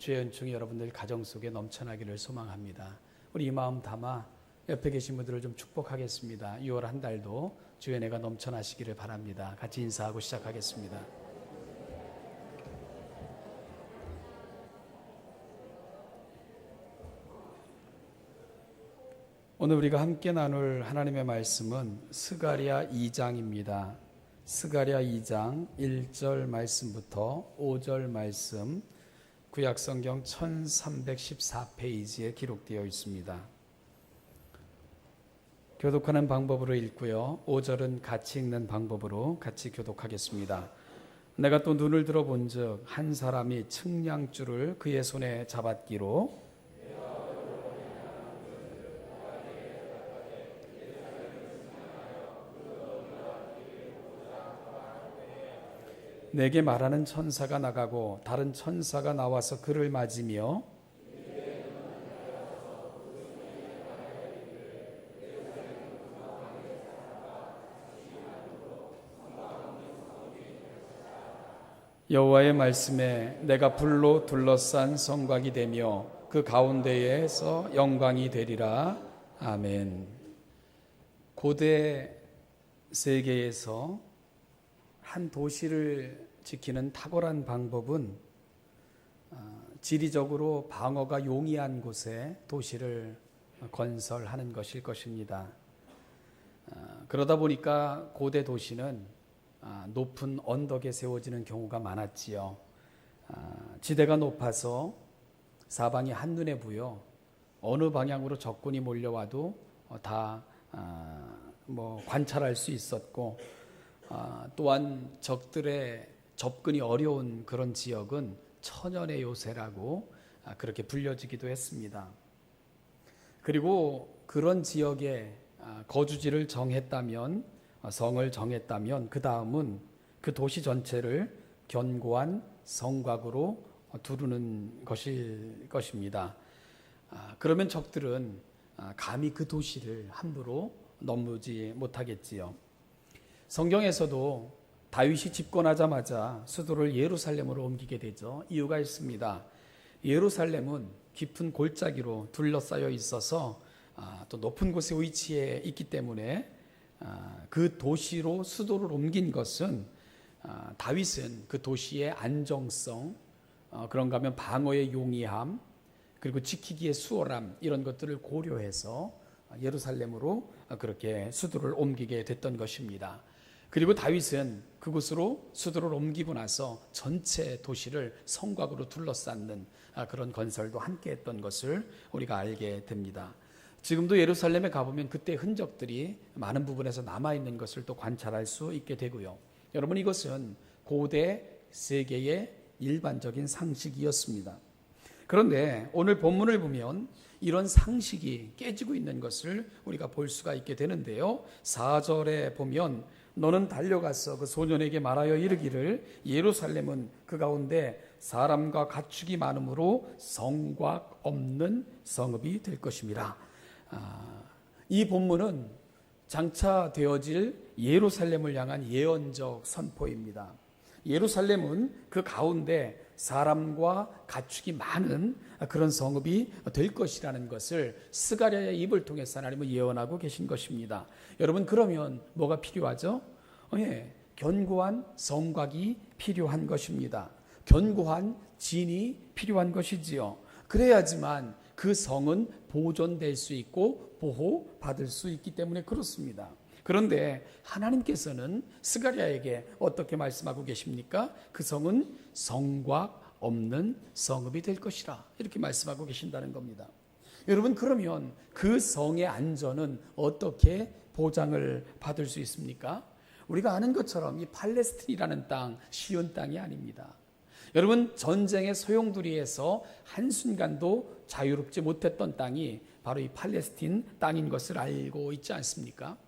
주의 은총이 여러분들 가정 속에 넘쳐나기를 소망합니다. 우리 이 마음 담아 옆에 계신 분들을 좀 축복하겠습니다. 6월 한 달도 주의 은혜가 넘쳐나시기를 바랍니다. 같이 인사하고 시작하겠습니다. 오늘 우리가 함께 나눌 하나님의 말씀은 스가랴 2장입니다. 스가랴 2장 1절 말씀부터 5절 말씀, 구약성경 1314페이지에 기록되어 있습니다. 교독하는 방법으로 읽고요. 5절은 같이 읽는 방법으로 같이 교독하겠습니다. 내가 또 눈을 들어본즉 한 사람이 측량줄을 그의 손에 잡았기로 내게 말하는 천사가 나가고 다른 천사가 나와서 그를 맞으며 여호와의 말씀에 내가 불로 둘러싼 성곽이 되며 그 가운데에서 영광이 되리라. 아멘. 고대 세계에서 한 도시를 지키는 탁월한 방법은 지리적으로 방어가 용이한 곳에 도시를 건설하는 것일 것입니다. 그러다 보니까 고대 도시는 높은 언덕에 세워지는 경우가 많았지요. 지대가 높아서 사방이 한눈에 보여 어느 방향으로 적군이 몰려와도 다 관찰할 수 있었고, 또한 적들의 접근이 어려운 그런 지역은 천연의 요새라고 그렇게 불려지기도 했습니다. 그리고 그런 지역에 거주지를 정했다면, 성을 정했다면 그 다음은 그 도시 전체를 견고한 성곽으로 두르는 것일 것입니다. 그러면 적들은 감히 그 도시를 함부로 넘보지 못하겠지요. 성경에서도 다윗이 집권하자마자 수도를 예루살렘으로 옮기게 되죠. 이유가 있습니다. 예루살렘은 깊은 골짜기로 둘러싸여 있어서 또 높은 곳에 위치해 있기 때문에 그 도시로 수도를 옮긴 것은 다윗은 그 도시의 안정성, 그런가 하면 방어의 용이함, 그리고 지키기의 수월함, 이런 것들을 고려해서 예루살렘으로 그렇게 수도를 옮기게 됐던 것입니다. 그리고 다윗은 그곳으로 수도를 옮기고 나서 전체 도시를 성곽으로 둘러쌌는 그런 건설도 함께 했던 것을 우리가 알게 됩니다. 지금도 예루살렘에 가보면 그때 흔적들이 많은 부분에서 남아있는 것을 또 관찰할 수 있게 되고요. 여러분, 이것은 고대 세계의 일반적인 상식이었습니다. 그런데 오늘 본문을 보면 이런 상식이 깨지고 있는 것을 우리가 볼 수가 있게 되는데요. 4절에 보면 너는 달려가서 그 소년에게 말하여 이르기를 예루살렘은 그 가운데 사람과 가축이 많으므로 성곽 없는 성읍이 될 것임이라. 이 본문은 장차 되어질 예루살렘을 향한 예언적 선포입니다. 예루살렘은 그 가운데 사람과 가축이 많은 그런 성읍이 될 것이라는 것을 스가랴의 입을 통해서 하나님은 예언하고 계신 것입니다. 여러분, 그러면 뭐가 필요하죠? 견고한 성곽이 필요한 것입니다. 견고한 진이 필요한 것이지요. 그래야지만 그 성은 보존될 수 있고 보호받을 수 있기 때문에 그렇습니다. 그런데 하나님께서는 스가랴에게 어떻게 말씀하고 계십니까? 그 성은 성곽 없는 성읍이 될 것이라, 이렇게 말씀하고 계신다는 겁니다. 여러분, 그러면 그 성의 안전은 어떻게 보장을 받을 수 있습니까? 우리가 아는 것처럼 이 팔레스틴이라는 땅 쉬운 땅이 아닙니다. 여러분, 전쟁의 소용돌이에서 한순간도 자유롭지 못했던 땅이 바로 이 팔레스틴 땅인 것을 알고 있지 않습니까?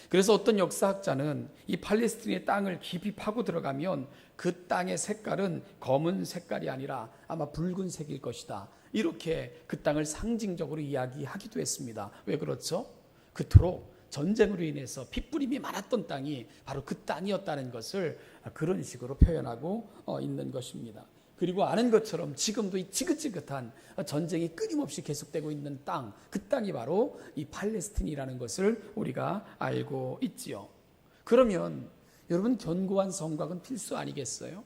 그래서 어떤 역사학자는 이 팔레스틴의 땅을 깊이 파고 들어가면 그 땅의 색깔은 검은 색깔이 아니라 아마 붉은색일 것이다, 이렇게 그 땅을 상징적으로 이야기하기도 했습니다. 왜 그렇죠? 그토록 전쟁으로 인해서 핏부림이 많았던 땅이 바로 그 땅이었다는 것을 그런 식으로 표현하고 있는 것입니다. 그리고 아는 것처럼 지금도 이 지긋지긋한 전쟁이 끊임없이 계속되고 있는 땅, 그 땅이 바로 이 팔레스틴이라는 것을 우리가 알고 있지요. 그러면 여러분, 견고한 성곽은 필수 아니겠어요?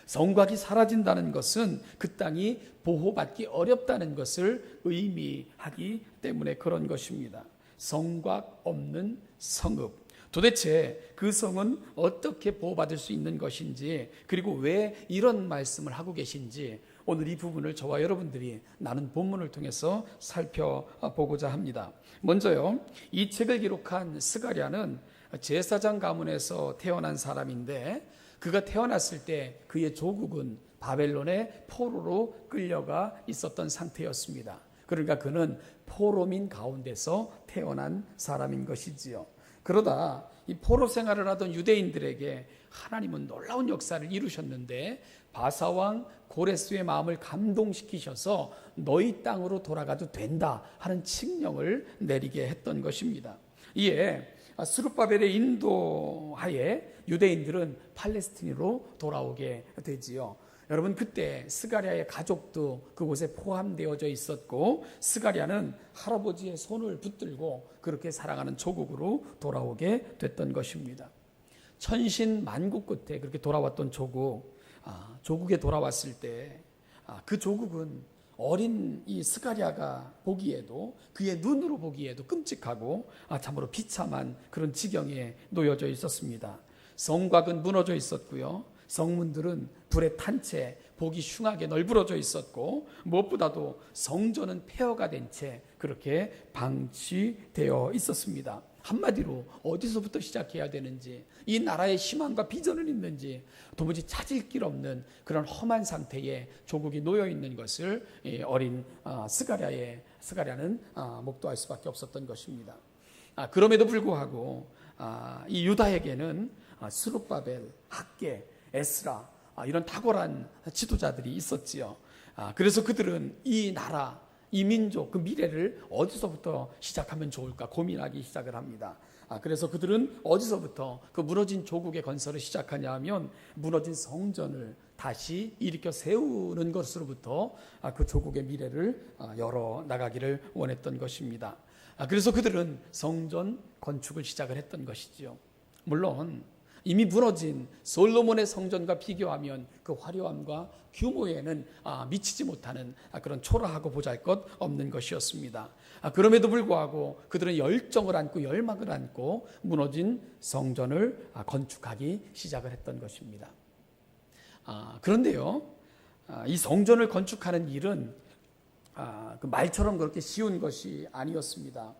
성곽이 사라진다는 것은 그 땅이 보호받기 어렵다는 것을 의미하기 때문에 그런 것입니다. 성곽 없는 성읍. 도대체 그 성은 어떻게 보호받을 수 있는 것인지, 그리고 왜 이런 말씀을 하고 계신지, 오늘 이 부분을 저와 여러분들이 나눈 본문을 통해서 살펴보고자 합니다. 먼저요, 이 책을 기록한 스가랴는 제사장 가문에서 태어난 사람인데, 그가 태어났을 때 그의 조국은 바벨론의 포로로 끌려가 있었던 상태였습니다. 그러니까 그는 포로민 가운데서 태어난 사람인 것이지요. 그러다 이 포로 생활을 하던 유대인들에게 하나님은 놀라운 역사를 이루셨는데, 바사왕 고레스의 마음을 감동시키셔서 너희 땅으로 돌아가도 된다 하는 칙령을 내리게 했던 것입니다. 이에 스룹바벨의 인도하에 유대인들은 팔레스틴으로 돌아오게 되지요. 여러분, 그때 스가랴의 가족도 그곳에 포함되어져 있었고, 스가랴는 할아버지의 손을 붙들고 그렇게 사랑하는 조국으로 돌아오게 됐던 것입니다. 천신만고 끝에 그렇게 돌아왔던 조국에 돌아왔을 때 그 조국은 어린 이 스가랴가 보기에도, 그의 눈으로 보기에도 끔찍하고 참으로 비참한 그런 지경에 놓여져 있었습니다. 성곽은 무너져 있었고요, 성문들은 불에 탄 채 보기 흉하게 널브러져 있었고, 무엇보다도 성전은 폐허가 된 채 그렇게 방치되어 있었습니다. 한마디로 어디서부터 시작해야 되는지, 이 나라의 희망과 비전은 있는지 도무지 찾을 길 없는 그런 험한 상태에 조국이 놓여 있는 것을 어린 스가랴는 목도할 수밖에 없었던 것입니다. 그럼에도 불구하고 이 유다에게는 스룹바벨, 학개, 에스라, 이런 탁월한 지도자들이 있었지요. 그래서 그들은 이 나라, 이 민족, 그 미래를 어디서부터 시작하면 좋을까 고민하기 시작을 합니다. 그래서 그들은 어디서부터 그 무너진 조국의 건설을 시작하냐 하면, 무너진 성전을 다시 일으켜 세우는 것으로부터 그 조국의 미래를 열어 나가기를 원했던 것입니다. 그래서 그들은 성전 건축을 시작을 했던 것이지요. 물론 이미 무너진 솔로몬의 성전과 비교하면 그 화려함과 규모에는 미치지 못하는 그런 초라하고 보잘것없는 것이었습니다. 그럼에도 불구하고 그들은 열정을 안고 열망을 안고 무너진 성전을 건축하기 시작을 했던 것입니다. 그런데요, 이 성전을 건축하는 일은 그 말처럼 그렇게 쉬운 것이 아니었습니다.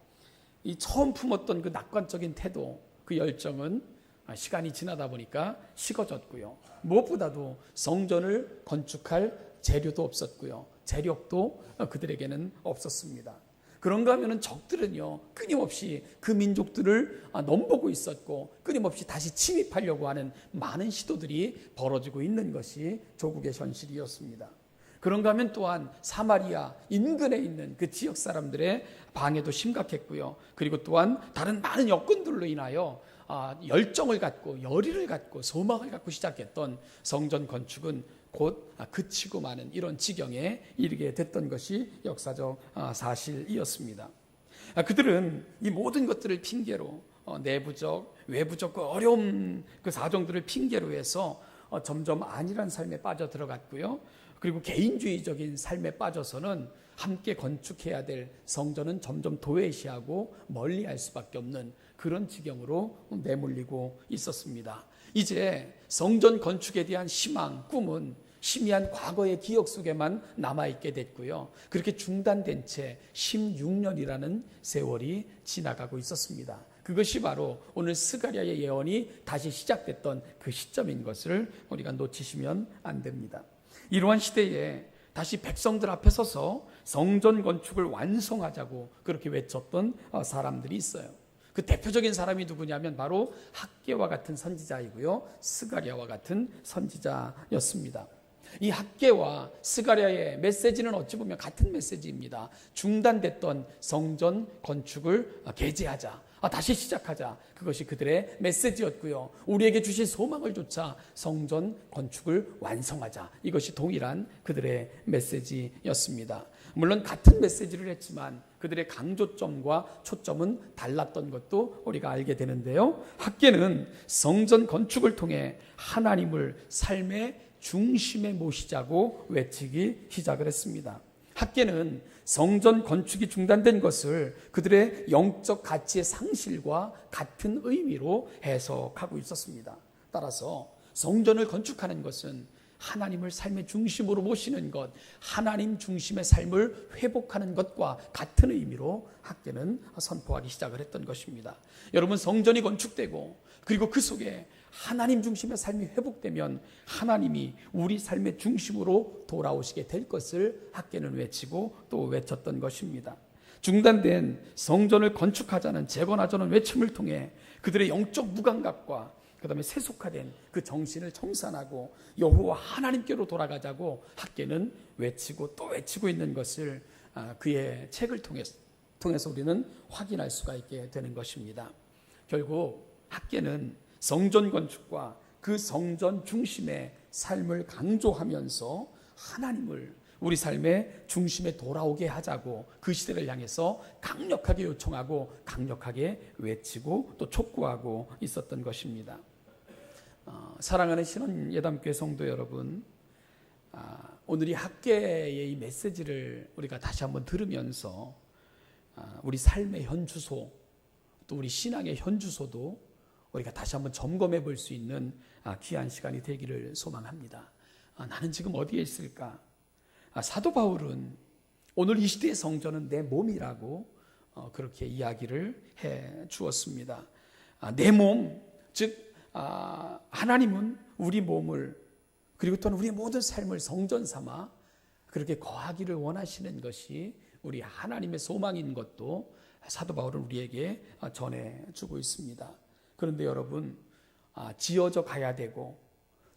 이 처음 품었던 그 낙관적인 태도, 그 열정은 시간이 지나다 보니까 식어졌고요. 무엇보다도 성전을 건축할 재료도 없었고요, 재력도 그들에게는 없었습니다. 그런가 하면 적들은요, 끊임없이 그 민족들을 넘보고 있었고, 끊임없이 다시 침입하려고 하는 많은 시도들이 벌어지고 있는 것이 조국의 현실이었습니다. 그런가 하면 또한 사마리아 인근에 있는 그 지역 사람들의 방해도 심각했고요. 그리고 또한 다른 많은 여건들로 인하여 열정을 갖고 열의를 갖고 소망을 갖고 시작했던 성전 건축은 곧 그치고 마는 이런 지경에 이르게 됐던 것이 역사적 사실이었습니다. 그들은 이 모든 것들을 핑계로 내부적, 외부적 그 어려운 그 사정들을 핑계로 해서 점점 안일한 삶에 빠져 들어갔고요. 그리고 개인주의적인 삶에 빠져서는 함께 건축해야 될 성전은 점점 도외시하고 멀리할 수밖에 없는 그런 지경으로 내몰리고 있었습니다. 이제 성전 건축에 대한 희망, 꿈은 희미한 과거의 기억 속에만 남아있게 됐고요. 그렇게 중단된 채 16년이라는 세월이 지나가고 있었습니다. 그것이 바로 오늘 스가랴의 예언이 다시 시작됐던 그 시점인 것을 우리가 놓치시면 안 됩니다. 이러한 시대에 다시 백성들 앞에 서서 성전 건축을 완성하자고 그렇게 외쳤던 사람들이 있어요. 그 대표적인 사람이 누구냐면 바로 학개와 같은 선지자이고요, 스가랴와 같은 선지자였습니다. 이 학개와 스가랴의 메시지는 어찌 보면 같은 메시지입니다. 중단됐던 성전 건축을 개재하자, 다시 시작하자. 그것이 그들의 메시지였고요. 우리에게 주신 소망을 좇아 성전 건축을 완성하자. 이것이 동일한 그들의 메시지였습니다. 물론 같은 메시지를 했지만 그들의 강조점과 초점은 달랐던 것도 우리가 알게 되는데요. 학개는 성전 건축을 통해 하나님을 삶의 중심에 모시자고 외치기 시작을 했습니다. 학개는 성전 건축이 중단된 것을 그들의 영적 가치의 상실과 같은 의미로 해석하고 있었습니다. 따라서 성전을 건축하는 것은 하나님을 삶의 중심으로 모시는 것, 하나님 중심의 삶을 회복하는 것과 같은 의미로 학개는 선포하기 시작을 했던 것입니다. 여러분, 성전이 건축되고 그리고 그 속에 하나님 중심의 삶이 회복되면 하나님이 우리 삶의 중심으로 돌아오시게 될 것을 학개는 외치고 또 외쳤던 것입니다. 중단된 성전을 건축하자는 재건하자는 외침을 통해 그들의 영적 무감각과 그 다음에 세속화된 그 정신을 청산하고 여호와 하나님께로 돌아가자고 학개는 외치고 또 외치고 있는 것을 그의 책을 통해서 우리는 확인할 수가 있게 되는 것입니다. 결국 학개는 성전 건축과 그 성전 중심의 삶을 강조하면서 하나님을 우리 삶의 중심에 돌아오게 하자고 그 시대를 향해서 강력하게 요청하고 강력하게 외치고 또 촉구하고 있었던 것입니다. 사랑하는 신원예담교회 성도 여러분, 오늘 이 학개의 이 메시지를 우리가 다시 한번 들으면서 우리 삶의 현주소 또 우리 신앙의 현주소도 우리가 다시 한번 점검해 볼 수 있는 귀한 시간이 되기를 소망합니다. 나는 지금 어디에 있을까? 사도 바울은 오늘 이 시대의 성전은 내 몸이라고 그렇게 이야기를 해 주었습니다. 내 몸, 즉 하나님은 우리 몸을 그리고 또한 우리의 모든 삶을 성전 삼아 그렇게 거하기를 원하시는 것이 우리 하나님의 소망인 것도 사도 바울은 우리에게 전해주고 있습니다. 그런데 여러분, 지어져 가야 되고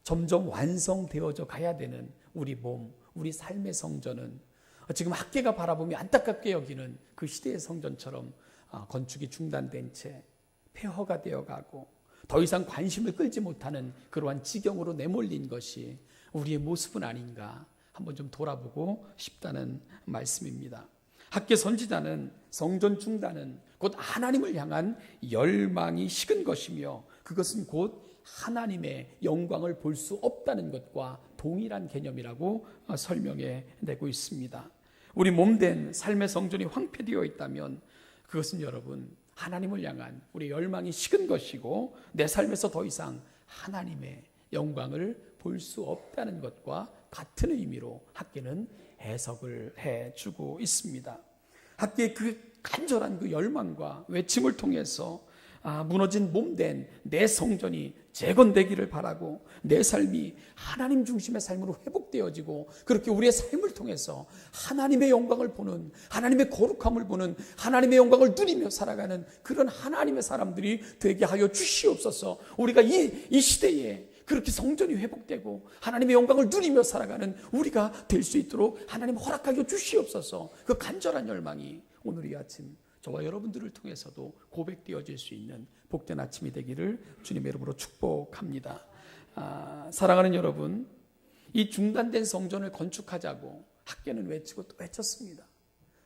점점 완성되어져 가야 되는 우리 몸, 우리 삶의 성전은 지금 학개가 바라보며 안타깝게 여기는 그 시대의 성전처럼 건축이 중단된 채 폐허가 되어가고 더 이상 관심을 끌지 못하는 그러한 지경으로 내몰린 것이 우리의 모습은 아닌가 한번 좀 돌아보고 싶다는 말씀입니다. 학개 선지자는 성전 중단은 곧 하나님을 향한 열망이 식은 것이며 그것은 곧 하나님의 영광을 볼 수 없다는 것과 동일한 개념이라고 설명해 내고 있습니다. 우리 몸된 삶의 성전이 황폐되어 있다면 그것은 여러분 하나님을 향한 우리 열망이 식은 것이고 내 삶에서 더 이상 하나님의 영광을 볼 수 없다는 것과 같은 의미로 학개는 해석을 해주고 있습니다. 학개의 그 간절한 그 열망과 외침을 통해서 무너진 몸된 내 성전이 재건되기를 바라고 내 삶이 하나님 중심의 삶으로 회복되어지고 그렇게 우리의 삶을 통해서 하나님의 영광을 보는 하나님의 거룩함을 보는 하나님의 영광을 누리며 살아가는 그런 하나님의 사람들이 되게 하여 주시옵소서. 우리가 이 시대에 그렇게 성전이 회복되고 하나님의 영광을 누리며 살아가는 우리가 될 수 있도록 하나님 허락하여 주시옵소서. 그 간절한 열망이 오늘 이 아침 저와 여러분들을 통해서도 고백되어질 수 있는 복된 아침이 되기를 주님의 이름으로 축복합니다. 사랑하는 여러분, 이 중단된 성전을 건축하자고 학개는 외치고 또 외쳤습니다.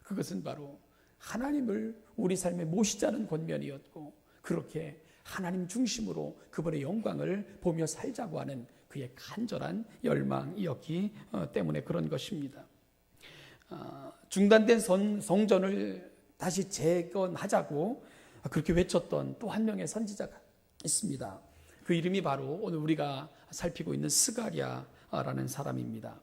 그것은 바로 하나님을 우리 삶에 모시자는 권면이었고 그렇게 하나님 중심으로 그분의 영광을 보며 살자고 하는 그의 간절한 열망이었기 때문에 그런 것입니다. 중단된 성전을 다시 재건하자고 그렇게 외쳤던 또 한 명의 선지자가 있습니다. 그 이름이 바로 오늘 우리가 살피고 있는 스가랴라는 사람입니다.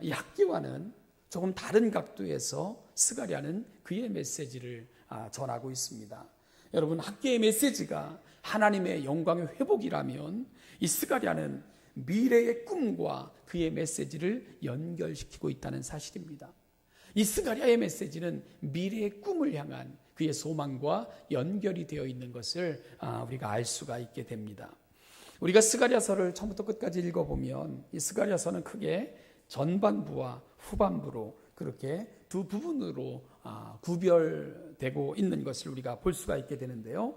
이 학개와는 조금 다른 각도에서 스가랴는 그의 메시지를 전하고 있습니다. 여러분, 학개의 메시지가 하나님의 영광의 회복이라면 이 스가랴는 미래의 꿈과 그의 메시지를 연결시키고 있다는 사실입니다. 이 스가랴의 메시지는 미래의 꿈을 향한 그의 소망과 연결이 되어 있는 것을 우리가 알 수가 있게 됩니다. 우리가 스가랴서를 처음부터 끝까지 읽어보면 이 스가랴서는 크게 전반부와 후반부로 그렇게 두 부분으로 구별되고 있는 것을 우리가 볼 수가 있게 되는데요.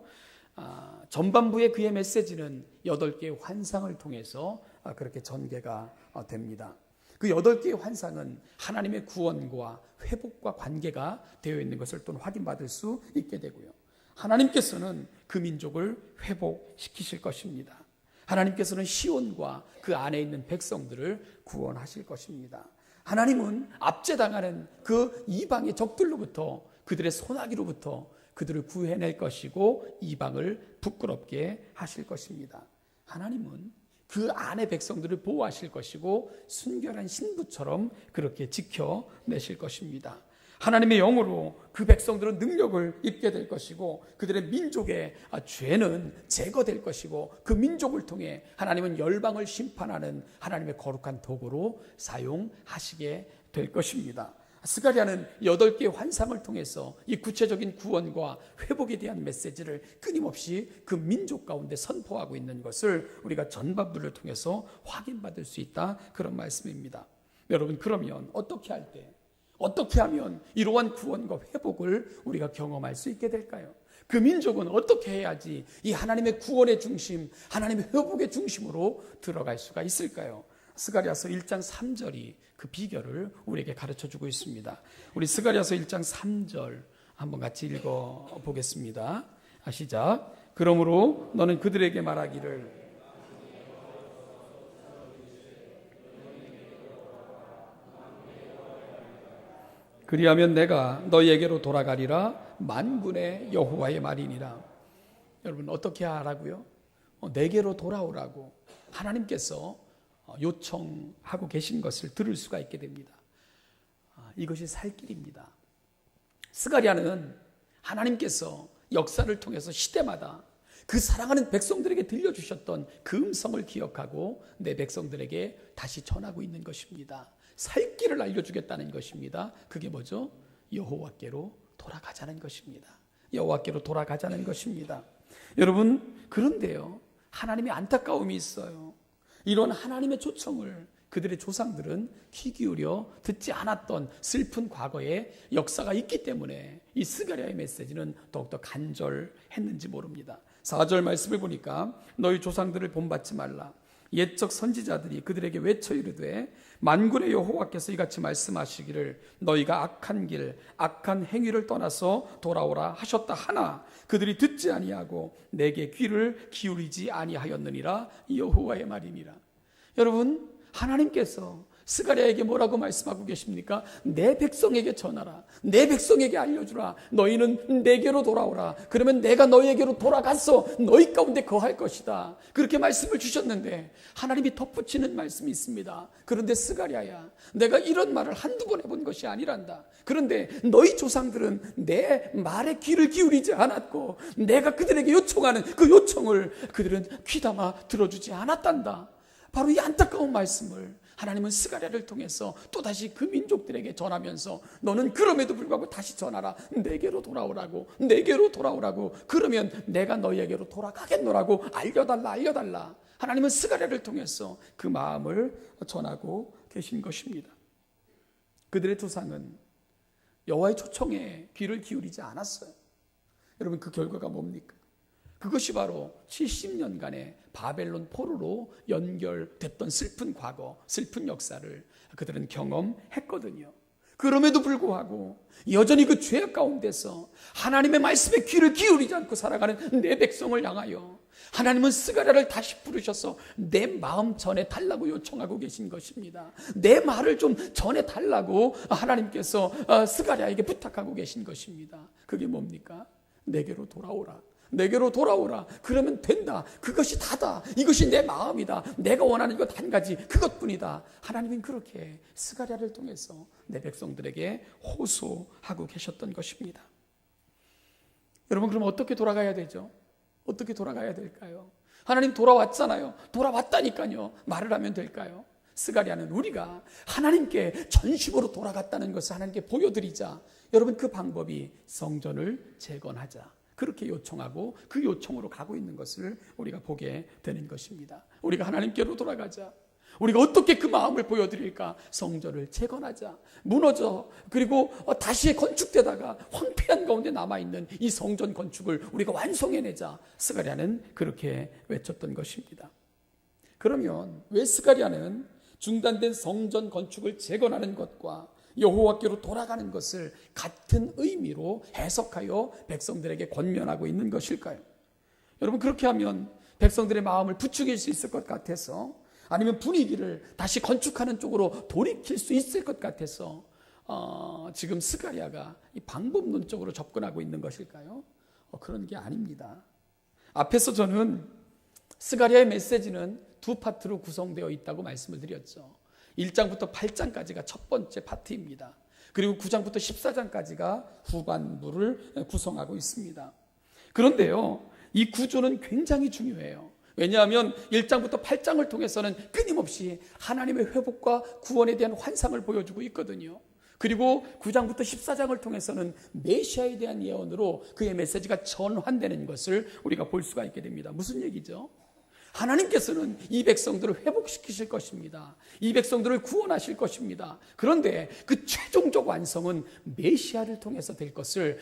전반부의 그의 메시지는 8개의 환상을 통해서 그렇게 전개가 됩니다. 그 8개의 환상은 하나님의 구원과 회복과 관계가 되어 있는 것을 또 확인받을 수 있게 되고요. 하나님께서는 그 민족을 회복시키실 것입니다. 하나님께서는 시온과 그 안에 있는 백성들을 구원하실 것입니다. 하나님은 압제당하는 그 이방의 적들로부터, 그들의 손아귀로부터 그들을 구해낼 것이고 이방을 부끄럽게 하실 것입니다. 하나님은 그 안의 백성들을 보호하실 것이고 순결한 신부처럼 그렇게 지켜내실 것입니다. 하나님의 영으로 그 백성들은 능력을 입게 될 것이고 그들의 민족의 죄는 제거될 것이고 그 민족을 통해 하나님은 열방을 심판하는 하나님의 거룩한 도구로 사용하시게 될 것입니다. 스가랴는 8개의 환상을 통해서 이 구체적인 구원과 회복에 대한 메시지를 끊임없이 그 민족 가운데 선포하고 있는 것을 우리가 전반부를 통해서 확인받을 수 있다, 그런 말씀입니다. 여러분, 그러면 어떻게 할 때, 어떻게 하면 이러한 구원과 회복을 우리가 경험할 수 있게 될까요? 그 민족은 어떻게 해야지 이 하나님의 구원의 중심, 하나님의 회복의 중심으로 들어갈 수가 있을까요? 스가랴서 1장 3절이 그 비결을 우리에게 가르쳐주고 있습니다. 우리 스가랴서 1장 3절 한번 같이 읽어보겠습니다. 시작. 그러므로 너는 그들에게 말하기를 그리하면 내가 너희에게로 돌아가리라 만군의 여호와의 말이니라. 여러분, 어떻게 하라고요? 내게로 돌아오라고 하나님께서 요청하고 계신 것을 들을 수가 있게 됩니다. 이것이 살 길입니다. 스가랴는 하나님께서 역사를 통해서 시대마다 그 사랑하는 백성들에게 들려주셨던 그 음성을 기억하고 내 백성들에게 다시 전하고 있는 것입니다. 살 길을 알려주겠다는 것입니다. 그게 뭐죠? 여호와께로 돌아가자는 것입니다. 여호와께로 돌아가자는 것입니다. 여러분, 그런데요, 하나님의 안타까움이 있어요. 이런 하나님의 초청을 그들의 조상들은 귀 기울여 듣지 않았던 슬픈 과거의 역사가 있기 때문에 이 스가랴의 메시지는 더욱더 간절했는지 모릅니다. 4절 말씀을 보니까 너희 조상들을 본받지 말라. 옛적 선지자들이 그들에게 외쳐 이르되 만군의 여호와께서 이같이 말씀하시기를 너희가 악한 길 악한 행위를 떠나서 돌아오라 하셨다 하나 그들이 듣지 아니하고 내게 귀를 기울이지 아니하였느니라. 여호와의 말이니라. 여러분, 하나님께서 스가랴에게 뭐라고 말씀하고 계십니까? 내 백성에게 전하라. 내 백성에게 알려주라. 너희는 내게로 돌아오라. 그러면 내가 너희에게로 돌아가서 너희 가운데 거할 것이다. 그렇게 말씀을 주셨는데 하나님이 덧붙이는 말씀이 있습니다. 그런데 스가랴야, 내가 이런 말을 한두 번 해본 것이 아니란다. 그런데 너희 조상들은 내 말에 귀를 기울이지 않았고 내가 그들에게 요청하는 그 요청을 그들은 귀담아 들어주지 않았단다. 바로 이 안타까운 말씀을 하나님은 스가랴를 통해서 또다시 그 민족들에게 전하면서 너는 그럼에도 불구하고 다시 전하라. 내게로 돌아오라고. 내게로 돌아오라고. 그러면 내가 너희에게로 돌아가겠노라고 알려달라. 하나님은 스가랴를 통해서 그 마음을 전하고 계신 것입니다. 그들의 조상은 여호와의 초청에 귀를 기울이지 않았어요. 여러분, 그 결과가 뭡니까? 그것이 바로 70년간의 바벨론 포로로 연결됐던 슬픈 과거, 슬픈 역사를 그들은 경험했거든요. 그럼에도 불구하고 여전히 그 죄악 가운데서 하나님의 말씀에 귀를 기울이지 않고 살아가는 내 백성을 향하여 하나님은 스가랴를 다시 부르셔서 내 마음 전해달라고 요청하고 계신 것입니다. 내 말을 좀 전해달라고 하나님께서 스가랴에게 부탁하고 계신 것입니다. 그게 뭡니까? 내게로 돌아오라. 내게로 돌아오라. 그러면 된다. 그것이 다다. 이것이 내 마음이다. 내가 원하는 것 한 가지, 그것뿐이다. 하나님은 그렇게 스가랴를 통해서 내 백성들에게 호소하고 계셨던 것입니다. 여러분, 그럼 어떻게 돌아가야 되죠? 어떻게 돌아가야 될까요? 하나님 돌아왔잖아요. 돌아왔다니까요. 말을 하면 될까요? 스가랴는 우리가 하나님께 전심으로 돌아갔다는 것을 하나님께 보여드리자. 여러분, 그 방법이 성전을 재건하자. 그렇게 요청하고 그 요청으로 가고 있는 것을 우리가 보게 되는 것입니다. 우리가 하나님께로 돌아가자. 우리가 어떻게 그 마음을 보여드릴까? 성전을 재건하자. 무너져 그리고 다시 건축되다가 황폐한 가운데 남아있는 이 성전 건축을 우리가 완성해내자. 스가랴는 그렇게 외쳤던 것입니다. 그러면 왜 스가랴는 중단된 성전 건축을 재건하는 것과 여호와께로 돌아가는 것을 같은 의미로 해석하여 백성들에게 권면하고 있는 것일까요? 여러분, 그렇게 하면 백성들의 마음을 부추길 수 있을 것 같아서, 아니면 분위기를 다시 건축하는 쪽으로 돌이킬 수 있을 것 같아서 지금 스가랴가 이 방법론적으로 접근하고 있는 것일까요? 그런 게 아닙니다. 앞에서 저는 스가랴의 메시지는 두 파트로 구성되어 있다고 말씀을 드렸죠. 1장부터 8장까지가 첫 번째 파트입니다. 그리고 9장부터 14장까지가 후반부를 구성하고 있습니다. 그런데요, 이 구조는 굉장히 중요해요. 왜냐하면 1장부터 8장을 통해서는 끊임없이 하나님의 회복과 구원에 대한 환상을 보여주고 있거든요. 그리고 9장부터 14장을 통해서는 메시아에 대한 예언으로 그의 메시지가 전환되는 것을 우리가 볼 수가 있게 됩니다. 무슨 얘기죠? 하나님께서는 이 백성들을 회복시키실 것입니다. 이 백성들을 구원하실 것입니다. 그런데 그 최종적 완성은 메시아를 통해서 될 것을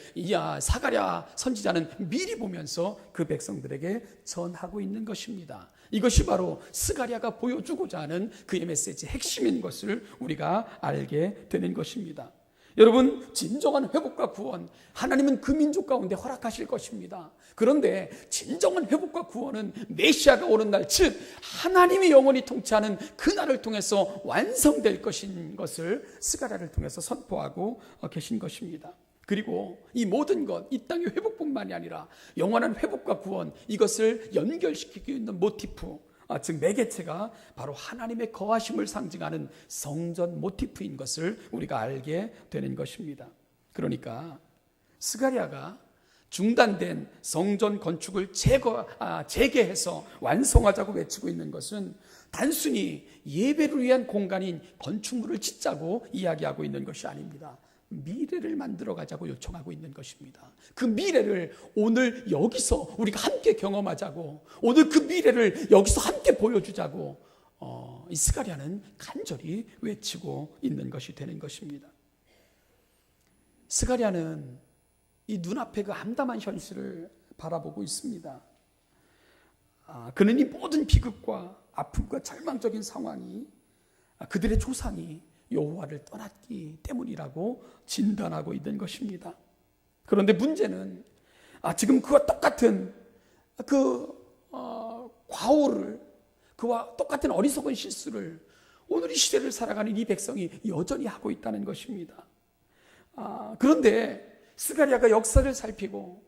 사가랴 선지자는 미리 보면서 그 백성들에게 전하고 있는 것입니다. 이것이 바로 스가랴가 보여주고자 하는 그의 메시지의 핵심인 것을 우리가 알게 되는 것입니다. 여러분, 진정한 회복과 구원, 하나님은 그 민족 가운데 허락하실 것입니다. 그런데 진정한 회복과 구원은 메시아가 오는 날, 즉 하나님이 영원히 통치하는 그날을 통해서 완성될 것인 것을 스가랴를 통해서 선포하고 계신 것입니다. 그리고 이 모든 것, 이 땅의 회복뿐만이 아니라 영원한 회복과 구원, 이것을 연결시키고 있는 모티프, 즉 매개체가 바로 하나님의 거하심을 상징하는 성전 모티프인 것을 우리가 알게 되는 것입니다. 그러니까 스가랴가 중단된 성전 건축을 재개해서 완성하자고 외치고 있는 것은 단순히 예배를 위한 공간인 건축물을 짓자고 이야기하고 있는 것이 아닙니다. 미래를 만들어 가자고 요청하고 있는 것입니다. 그 미래를 오늘 여기서 우리가 함께 경험하자고, 오늘 그 미래를 여기서 함께 보여주자고 이 스가랴는 간절히 외치고 있는 것이 되는 것입니다. 스가랴는 이 눈앞에 그 암담한 현실을 바라보고 있습니다. 그는 이 모든 비극과 아픔과 절망적인 상황이 그들의 조상이 여호와를 떠났기 때문이라고 진단하고 있는 것입니다. 그런데 문제는 지금 그와 똑같은 과오를, 그와 똑같은 어리석은 실수를 오늘 이 시대를 살아가는 이 백성이 여전히 하고 있다는 것입니다. 그런데 스가랴가 역사를 살피고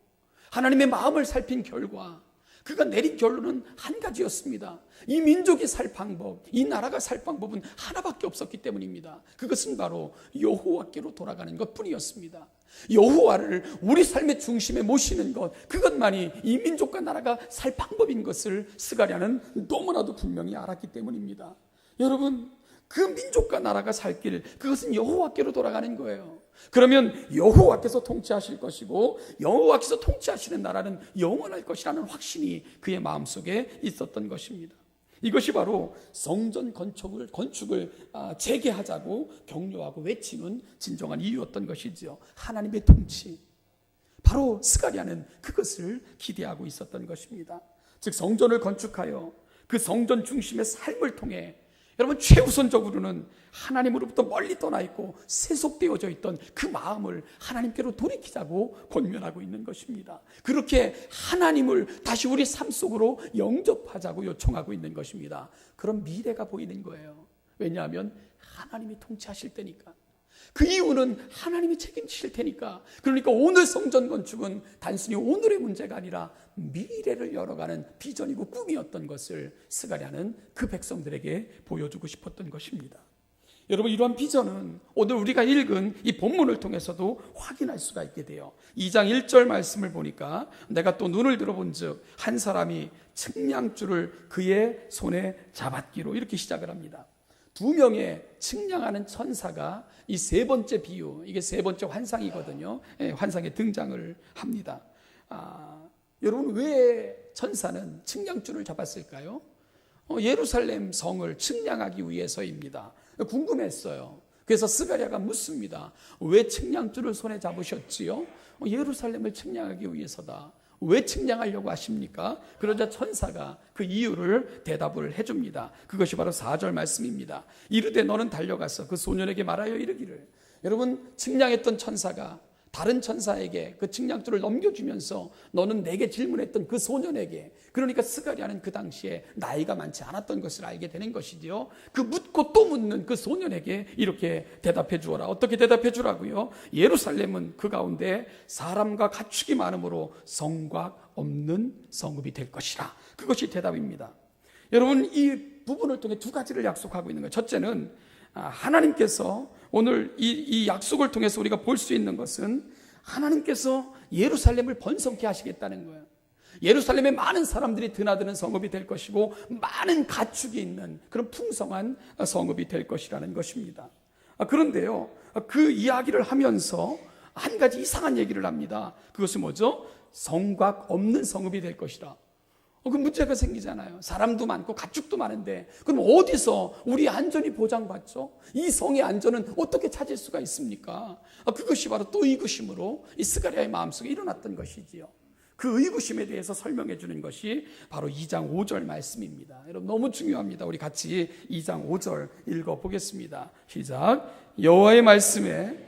하나님의 마음을 살핀 결과 그가 내린 결론은 한 가지였습니다. 이 민족이 살 방법, 이 나라가 살 방법은 하나밖에 없었기 때문입니다. 그것은 바로 여호와께로 돌아가는 것뿐이었습니다. 여호와를 우리 삶의 중심에 모시는 것, 그것만이 이 민족과 나라가 살 방법인 것을 스가랴는 너무나도 분명히 알았기 때문입니다. 여러분, 그 민족과 나라가 살 길, 그것은 여호와께로 돌아가는 거예요. 그러면 여호와께서 통치하실 것이고 여호와께서 통치하시는 나라는 영원할 것이라는 확신이 그의 마음속에 있었던 것입니다. 이것이 바로 성전 건축을 재개하자고 격려하고 외치는 진정한 이유였던 것이지요. 하나님의 통치. 바로 스가랴는 그것을 기대하고 있었던 것입니다. 즉 성전을 건축하여 그 성전 중심의 삶을 통해 여러분, 최우선적으로는 하나님으로부터 멀리 떠나 있고 세속되어져 있던 그 마음을 하나님께로 돌이키자고 권면하고 있는 것입니다. 그렇게 하나님을 다시 우리 삶 속으로 영접하자고 요청하고 있는 것입니다. 그런 미래가 보이는 거예요. 왜냐하면 하나님이 통치하실 때니까. 그 이유는 하나님이 책임지실 테니까. 그러니까 오늘 성전 건축은 단순히 오늘의 문제가 아니라 미래를 열어가는 비전이고 꿈이었던 것을 스가랴는 그 백성들에게 보여주고 싶었던 것입니다. 여러분, 이러한 비전은 오늘 우리가 읽은 이 본문을 통해서도 확인할 수가 있게 돼요. 2장 1절 말씀을 보니까 내가 또 눈을 들어본즉 한 사람이 측량줄을 그의 손에 잡았기로, 이렇게 시작을 합니다. 두 명의 측량하는 천사가 이 세 번째 비유, 이게 세 번째 환상이거든요. 환상에 등장을 합니다. 여러분, 왜 천사는 측량줄을 잡았을까요? 예루살렘 성을 측량하기 위해서입니다. 궁금했어요. 그래서 스가랴가 묻습니다. 왜 측량줄을 손에 잡으셨지요? 예루살렘을 측량하기 위해서다. 왜 측량하려고 하십니까? 그러자 천사가 그 이유를 대답을 해줍니다. 그것이 바로 4절 말씀입니다. 이르되 너는 달려가서 그 소년에게 말하여 이르기를. 여러분, 측량했던 천사가 다른 천사에게 그 측량줄을 넘겨주면서 너는 내게 질문했던 그 소년에게, 그러니까 스가랴는 그 당시에 나이가 많지 않았던 것을 알게 되는 것이지요. 그 묻고 또 묻는 그 소년에게 이렇게 대답해 주어라. 어떻게 대답해 주라고요? 예루살렘은 그 가운데 사람과 가축이 많으므로 성곽 없는 성읍이 될 것이라. 그것이 대답입니다. 여러분, 이 부분을 통해 두 가지를 약속하고 있는 거예요. 첫째는 하나님께서 오늘 이 약속을 통해서 우리가 볼 수 있는 것은 하나님께서 예루살렘을 번성케 하시겠다는 거예요. 예루살렘에 많은 사람들이 드나드는 성읍이 될 것이고 많은 가축이 있는 그런 풍성한 성읍이 될 것이라는 것입니다. 그런데요, 그 이야기를 하면서 한 가지 이상한 얘기를 합니다. 그것은 뭐죠? 성곽 없는 성읍이 될 것이라. 그 문제가 생기잖아요. 사람도 많고 가축도 많은데 그럼 어디서 우리 안전이 보장받죠? 이 성의 안전은 어떻게 찾을 수가 있습니까? 그것이 바로 또 의구심으로 이 스가랴의 마음속에 일어났던 것이지요. 그 의구심에 대해서 설명해 주는 것이 바로 2장 5절 말씀입니다. 여러분, 너무 중요합니다. 우리 같이 2장 5절 읽어보겠습니다. 시작. 여호와의 말씀에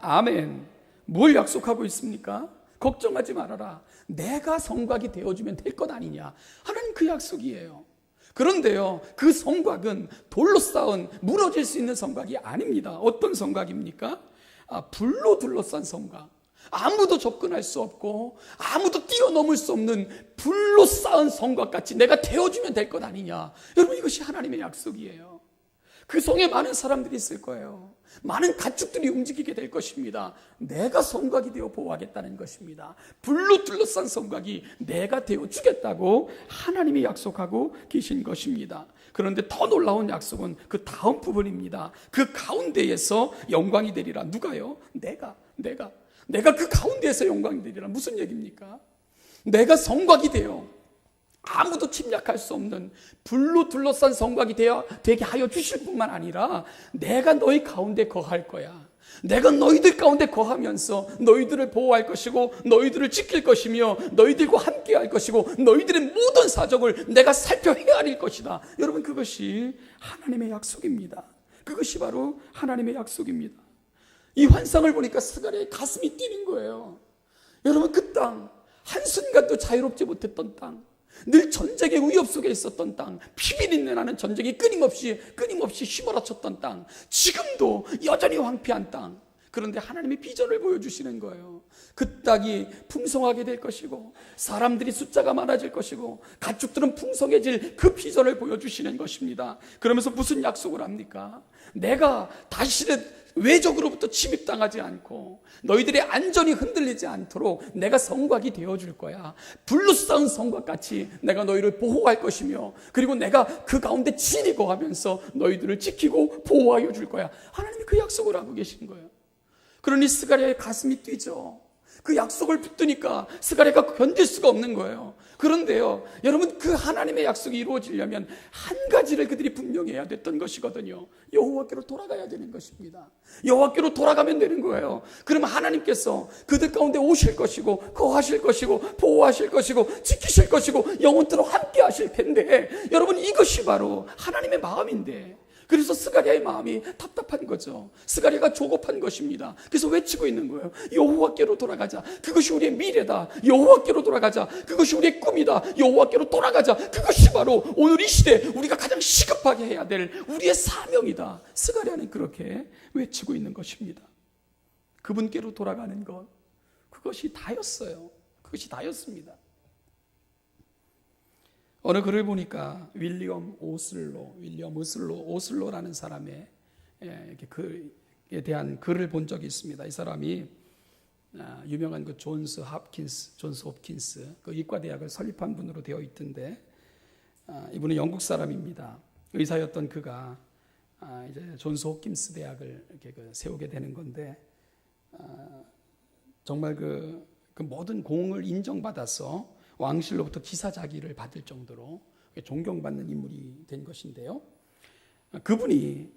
아멘. 뭘 약속하고 있습니까? 걱정하지 말아라. 내가 성곽이 되어주면 될 것 아니냐. 하나님 그 약속이에요. 그런데요, 그 성곽은 돌로 쌓은 무너질 수 있는 성곽이 아닙니다. 어떤 성곽입니까? 불로 둘러싼 성곽. 아무도 접근할 수 없고 아무도 뛰어넘을 수 없는 불로 쌓은 성곽같이 내가 되어주면 될 것 아니냐. 여러분, 이것이 하나님의 약속이에요. 그 성에 많은 사람들이 있을 거예요. 많은 가축들이 움직이게 될 것입니다. 내가 성곽이 되어 보호하겠다는 것입니다. 불로 둘러싼 성곽이 내가 되어 주겠다고 하나님이 약속하고 계신 것입니다. 그런데 더 놀라운 약속은 그 다음 부분입니다. 그 가운데에서 영광이 되리라. 누가요? 내가 그 가운데에서 영광이 되리라. 무슨 얘기입니까? 내가 성곽이 되어 아무도 침략할 수 없는 불로 둘러싼 성곽이 되게 하여 주실 뿐만 아니라 내가 너희 가운데 거할 거야. 내가 너희들 가운데 거하면서 너희들을 보호할 것이고 너희들을 지킬 것이며 너희들과 함께 할 것이고 너희들의 모든 사정을 내가 살펴 헤아릴 것이다. 여러분, 그것이 하나님의 약속입니다. 그것이 바로 하나님의 약속입니다. 이 환상을 보니까 스가랴의 가슴이 뛰는 거예요. 여러분, 그 땅, 한순간도 자유롭지 못했던 땅, 늘 전쟁의 위협 속에 있었던 땅, 피비린내 나는 전쟁이 끊임없이 휘몰아쳤던 땅, 지금도 여전히 황폐한 땅. 그런데 하나님이 비전을 보여주시는 거예요. 그 땅이 풍성하게 될 것이고 사람들이 숫자가 많아질 것이고 가축들은 풍성해질 그 비전을 보여주시는 것입니다. 그러면서 무슨 약속을 합니까? 내가 다시는 외적으로부터 침입당하지 않고 너희들의 안전이 흔들리지 않도록 내가 성곽이 되어줄 거야. 불로 쌓은 성곽같이 내가 너희를 보호할 것이며 그리고 내가 그 가운데 친히 거하면서 너희들을 지키고 보호하여 줄 거야. 하나님이 그 약속을 하고 계신 거예요. 그러니 스가랴의 가슴이 뛰죠. 그 약속을 붙드니까 스가랴가 견딜 수가 없는 거예요. 그런데요, 여러분, 그 하나님의 약속이 이루어지려면 한 가지를 그들이 분명히 해야 됐던 것이거든요. 여호와께로 돌아가야 되는 것입니다. 여호와께로 돌아가면 되는 거예요. 그러면 하나님께서 그들 가운데 오실 것이고 거하실 것이고 보호하실 것이고 지키실 것이고 영원토록 함께 하실 텐데, 여러분, 이것이 바로 하나님의 마음인데, 그래서 스가랴의 마음이 답답한 거죠. 스가랴가 조급한 것입니다. 그래서 외치고 있는 거예요. 여호와께로 돌아가자. 그것이 우리의 미래다. 여호와께로 돌아가자. 그것이 우리의 꿈이다. 여호와께로 돌아가자. 그것이 바로 오늘 이 시대 우리가 가장 시급하게 해야 될 우리의 사명이다. 스가랴는 그렇게 외치고 있는 것입니다. 그분께로 돌아가는 것, 그것이 다였어요. 그것이 다였습니다. 어느 글을 보니까 윌리엄 오슬로라는 사람의 이렇게 글에 대한 글을 본 적이 있습니다. 이 사람이 유명한 그 존스 홉킨스 그 의과대학을 설립한 분으로 되어 있던데, 이분은 영국 사람입니다. 의사였던 그가 이제 존스 홉킨스 대학을 이렇게 세우게 되는 건데, 정말 그 그 모든 공을 인정받아서 왕실로부터 기사자기를 받을 정도로 존경받는 인물이 된 것인데요. 그분이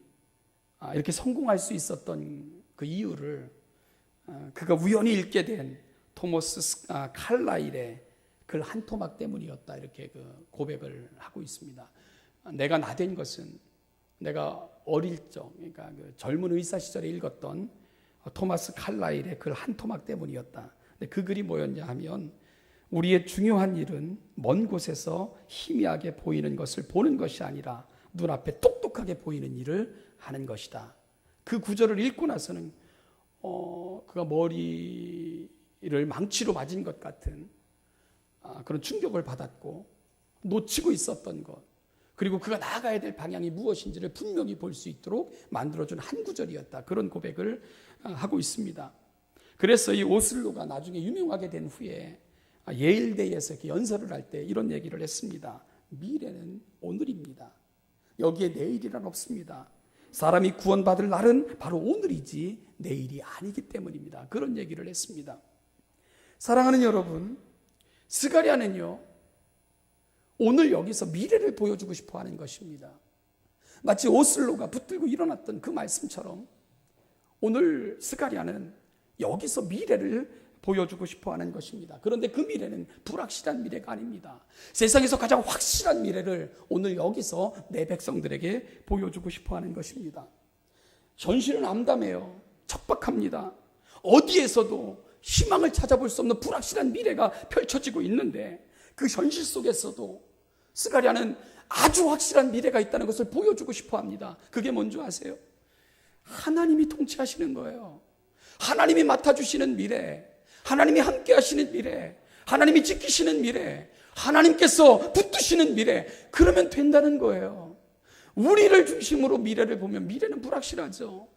이렇게 성공할 수 있었던 그 이유를 그가 우연히 읽게 된 토머스 칼라일의 글 한 토막 때문이었다, 이렇게 그 고백을 하고 있습니다. 내가 나된 것은 내가 어릴 적, 그러니까 그 젊은 의사 시절에 읽었던 토마스 칼라일의 글 한 토막 때문이었다. 근데 그 글이 뭐였냐 하면, 우리의 중요한 일은 먼 곳에서 희미하게 보이는 것을 보는 것이 아니라 눈앞에 똑똑하게 보이는 일을 하는 것이다. 그 구절을 읽고 나서는 그가 머리를 망치로 맞은 것 같은 그런 충격을 받았고, 놓치고 있었던 것, 그리고 그가 나아가야 될 방향이 무엇인지를 분명히 볼 수 있도록 만들어준 한 구절이었다. 그런 고백을 하고 있습니다. 그래서 이 오슬로가 나중에 유명하게 된 후에 예일대에서 이렇게 연설을 할 때 이런 얘기를 했습니다. 미래는 오늘입니다. 여기에 내일이란 없습니다. 사람이 구원받을 날은 바로 오늘이지 내일이 아니기 때문입니다. 그런 얘기를 했습니다. 사랑하는 여러분, 스가랴는요, 오늘 여기서 미래를 보여주고 싶어 하는 것입니다. 마치 오슬로가 붙들고 일어났던 그 말씀처럼 오늘 스가랴는 여기서 미래를 보여주고 싶어 하는 것입니다. 그런데 그 미래는 불확실한 미래가 아닙니다. 세상에서 가장 확실한 미래를 오늘 여기서 내 백성들에게 보여주고 싶어 하는 것입니다. 현실은 암담해요. 척박합니다. 어디에서도 희망을 찾아볼 수 없는 불확실한 미래가 펼쳐지고 있는데, 그 현실 속에서도 스가랴는 아주 확실한 미래가 있다는 것을 보여주고 싶어 합니다. 그게 뭔지 아세요? 하나님이 통치하시는 거예요. 하나님이 맡아주시는 미래, 하나님이 함께 하시는 미래, 하나님이 지키시는 미래, 하나님께서 붙드시는 미래, 그러면 된다는 거예요. 우리를 중심으로 미래를 보면 미래는 불확실하죠.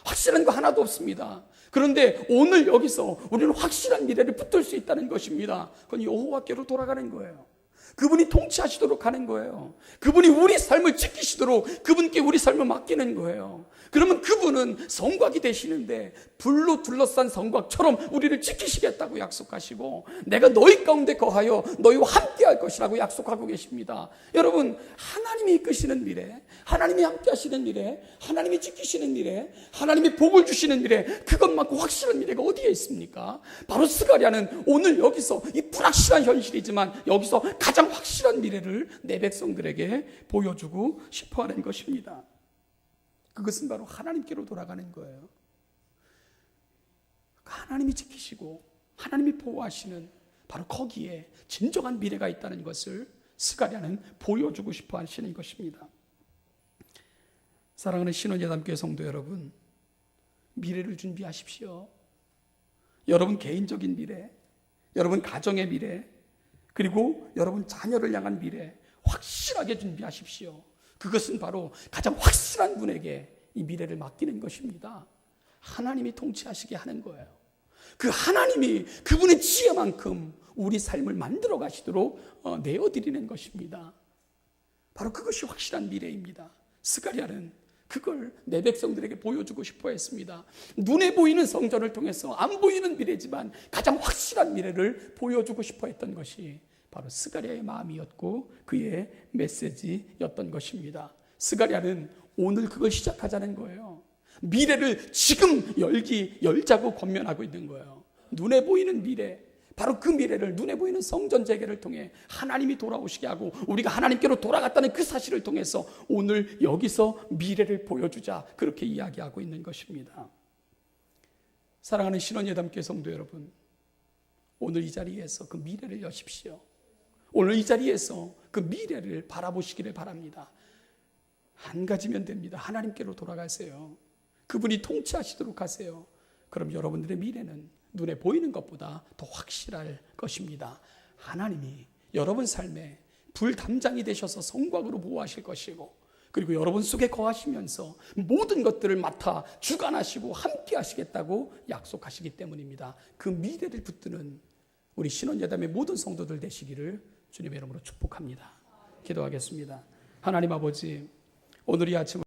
확실한 거 하나도 없습니다. 그런데 오늘 여기서 우리는 확실한 미래를 붙들 수 있다는 것입니다. 그건 여호와께로 돌아가는 거예요. 그분이 통치하시도록 하는 거예요. 그분이 우리 삶을 지키시도록 그분께 우리 삶을 맡기는 거예요. 그러면 그분은 성곽이 되시는데 불로 둘러싼 성곽처럼 우리를 지키시겠다고 약속하시고, 내가 너희 가운데 거하여 너희와 함께 할 것이라고 약속하고 계십니다. 여러분, 하나님이 이끄시는 미래, 하나님이 함께 하시는 미래, 하나님이 지키시는 미래, 하나님이 복을 주시는 미래, 그것만큼 확실한 미래가 어디에 있습니까? 바로 스가랴는 오늘 여기서 이 불확실한 현실이지만 여기서 가장 확실한 미래를 내 백성들에게 보여주고 싶어하는 것입니다. 그것은 바로 하나님께로 돌아가는 거예요. 하나님이 지키시고 하나님이 보호하시는 바로 거기에 진정한 미래가 있다는 것을 스가랴는 보여주고 싶어 하시는 것입니다. 사랑하는 신원예담교회 성도 여러분, 미래를 준비하십시오. 여러분 개인적인 미래, 여러분 가정의 미래, 그리고 여러분 자녀를 향한 미래 확실하게 준비하십시오. 그것은 바로 가장 확실한 분에게 이 미래를 맡기는 것입니다. 하나님이 통치하시게 하는 거예요. 그 하나님이 그분의 지혜만큼 우리 삶을 만들어 가시도록 내어드리는 것입니다. 바로 그것이 확실한 미래입니다. 스가랴는 그걸 내 백성들에게 보여주고 싶어 했습니다. 눈에 보이는 성전을 통해서 안 보이는 미래지만 가장 확실한 미래를 보여주고 싶어 했던 것이 바로 스가랴의 마음이었고 그의 메시지였던 것입니다. 스가랴는 오늘 그걸 시작하자는 거예요. 미래를 지금 열자고 권면하고 있는 거예요. 눈에 보이는 미래, 바로 그 미래를 눈에 보이는 성전 재개를 통해 하나님이 돌아오시게 하고 우리가 하나님께로 돌아갔다는 그 사실을 통해서 오늘 여기서 미래를 보여주자, 그렇게 이야기하고 있는 것입니다. 사랑하는 신원예담교회 성도 여러분, 오늘 이 자리에서 그 미래를 여십시오. 오늘 이 자리에서 그 미래를 바라보시기를 바랍니다. 한 가지면 됩니다. 하나님께로 돌아가세요. 그분이 통치하시도록 하세요. 그럼 여러분들의 미래는 눈에 보이는 것보다 더 확실할 것입니다. 하나님이 여러분 삶에 불담장이 되셔서 성곽으로 보호하실 것이고, 그리고 여러분 속에 거하시면서 모든 것들을 맡아 주관하시고 함께 하시겠다고 약속하시기 때문입니다. 그 미래를 붙드는 우리 신원예담의 모든 성도들 되시기를 주님의 이름으로 축복합니다. 기도하겠습니다. 하나님 아버지, 오늘 이 아침